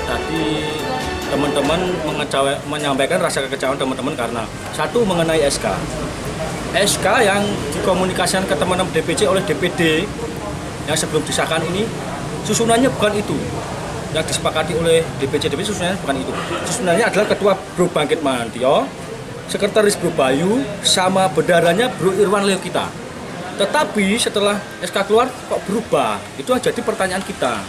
Tadi teman-teman menyampaikan rasa kekecewaan teman-teman karena satu mengenai SK yang dikomunikasikan ke teman-teman DPC oleh DPD yang sebelum disahkan ini susunannya bukan itu yang disepakati oleh DPC susunannya bukan itu. Susunannya adalah Ketua Bro Bangkit Mahantio, Sekretaris Bro Bayu, sama bendaranya Bro Irwan Leokita. Tetapi setelah SK keluar kok berubah? Itu yang jadi pertanyaan kita.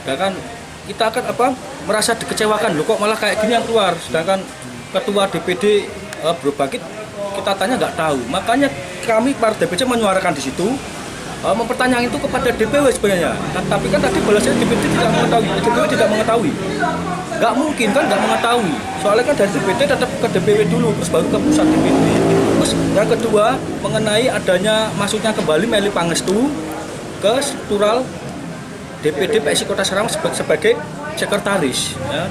Sedangkan kita akan merasa dikecewakan, loh kok malah kayak gini yang keluar. Sedangkan Ketua DPD Bro Bangkit kita tanya nggak tahu. Makanya kami para DPC menyuarakan di situ, mempertanyakan itu kepada DPW sebenarnya. Tapi kan tadi balasnya DPD tidak mengetahui, DPW tidak mengetahui. Nggak mungkin kan nggak mengetahui. Soalnya kan dari DPD tetap ke DPW dulu, terus baru ke pusat DPD. Terus yang kedua mengenai adanya masuknya kembali Meli Pangestu ke struktural DPD PSI Kota Sarawak sebagai sekretaris. Ya.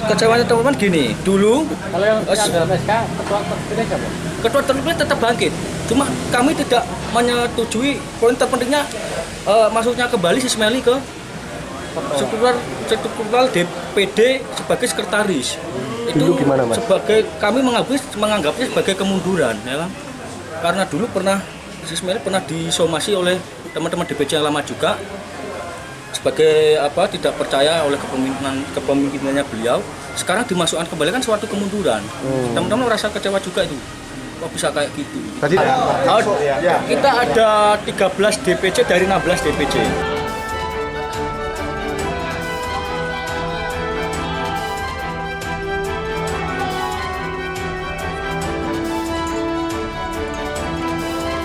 Kecewanya teman-teman gini, dulu kalau yang dalam SK ketua terpilih tetap Bangkit, cuma kami tidak menyetujui poin terpentingnya masuknya kembali si Meli ke struktural DPD sebagai sekretaris. Dulu Itu gimana, Mas? sebagai kami menganggapnya sebagai kemunduran, ya kan? Karena dulu si Meli pernah disomasi oleh teman-teman DPC yang lama juga sebagai tidak percaya oleh kepemimpinannya beliau. Sekarang dimasukkan kembali kan suatu kemunduran. Teman-teman merasa kecewa juga itu. Kok bisa kayak gitu? Tadi Kita ada 13 DPC dari 16 DPC.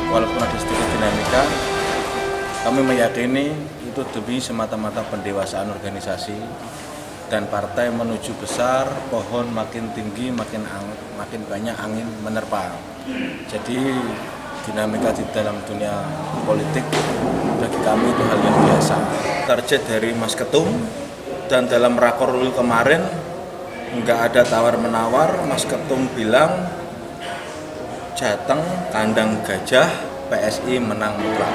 Walaupun ada sedikit dinamika, kami meyakini itu demi semata-mata pendewasaan organisasi dan partai menuju besar, pohon makin tinggi, makin banyak angin menerpa. Jadi dinamika di dalam dunia politik bagi kami itu hal yang biasa. Target dari Mas Ketum dan dalam rakorul kemarin nggak ada tawar-menawar, Mas Ketum bilang Jateng kandang gajah, PSI menang mutlak.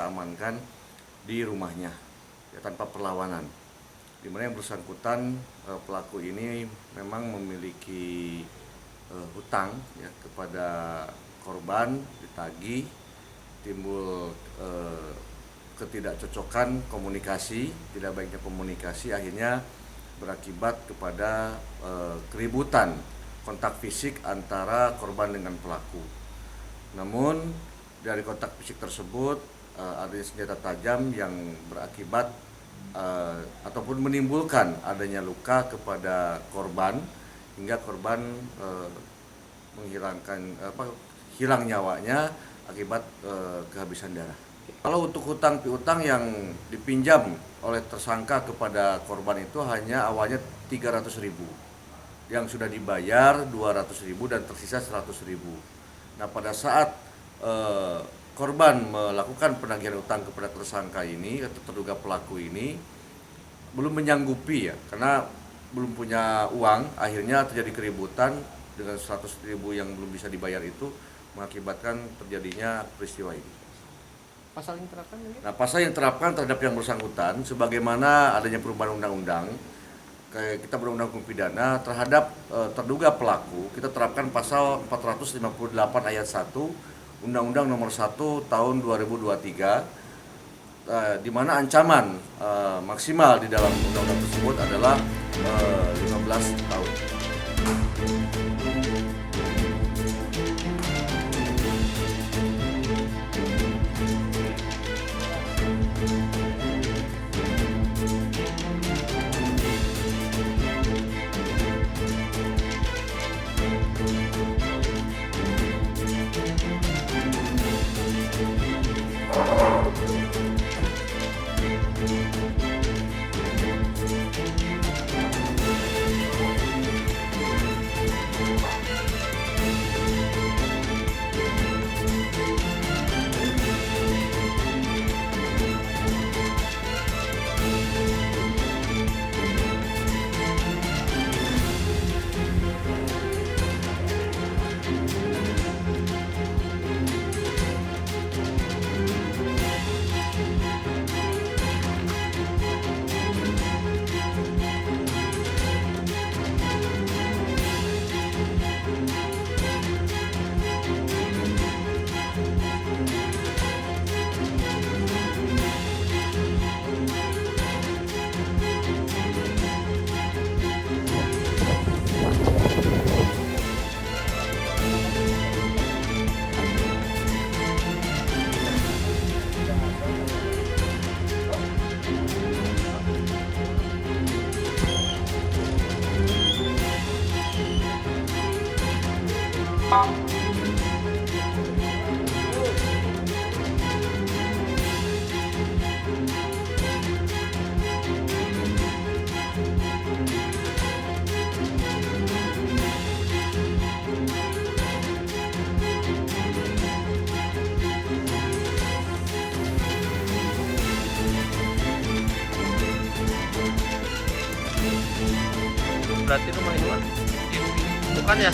Amankan di rumahnya ya, tanpa perlawanan. di mana yang bersangkutan pelaku ini memang memiliki hutang ya kepada korban, ditagih, timbul ketidakcocokan komunikasi, tidak baiknya komunikasi, akhirnya berakibat kepada keributan kontak fisik antara korban dengan pelaku. Namun dari kontak fisik tersebut adanya senjata tajam yang berakibat ataupun menimbulkan adanya luka kepada korban hingga korban hilang nyawanya akibat kehabisan darah. Kalau untuk hutang piutang yang dipinjam oleh tersangka kepada korban itu hanya awalnya 300.000, yang sudah dibayar 200.000 dan tersisa 100.000. Nah, pada saat korban melakukan penagihan utang kepada tersangka ini atau terduga pelaku ini belum menyanggupi ya, karena belum punya uang, akhirnya terjadi keributan dengan 100.000 yang belum bisa dibayar itu mengakibatkan terjadinya peristiwa ini. Pasal yang diterapkan ini? Nah, pasal yang diterapkan terhadap yang bersangkutan sebagaimana adanya perubahan undang-undang, kayak kita berundang hukum pidana terhadap terduga pelaku, kita terapkan pasal 458 ayat 1 Undang-Undang Nomor 1 Tahun 2023, di mana ancaman maksimal di dalam undang-undang tersebut adalah 15 tahun. Berarti rumah ini bukan ya